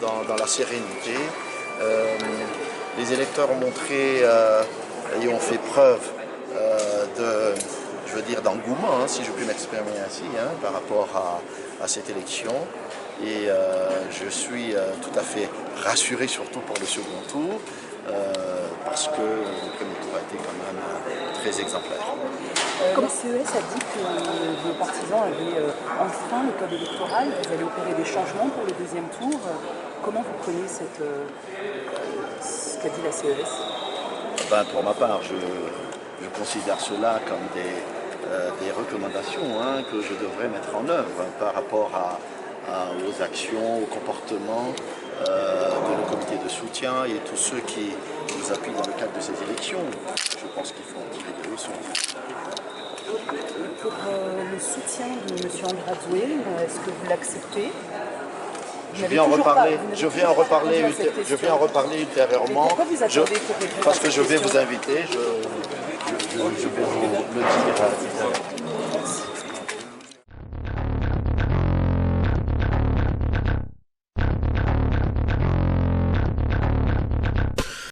dans la sérénité. Les électeurs ont montré et ont fait preuve d'engouement, si je puis m'exprimer ainsi, par rapport à cette élection. Et je suis tout à fait rassuré, surtout pour le second tour, parce que le premier tour a été quand même très exemplaire. La CES a dit que vos partisans avaient enfreint le code électoral, vous allez opérer des changements pour le deuxième tour. Comment vous prenez ce qu'a dit la CES? Pour ma part, je considère cela comme des recommandations que je devrais mettre en œuvre par rapport aux actions, au comportement de nos comités de soutien et tous ceux qui nous appuient dans le cadre de ces élections. Je pense qu'il faut en tirer des leçons. Pour le soutien de M. Andradoué, est-ce que vous l'acceptez? Je vais en reparler ultérieurement. Pourquoi vous attendez pour répondre? Parce que je vais vous inviter, je vais vous le dire.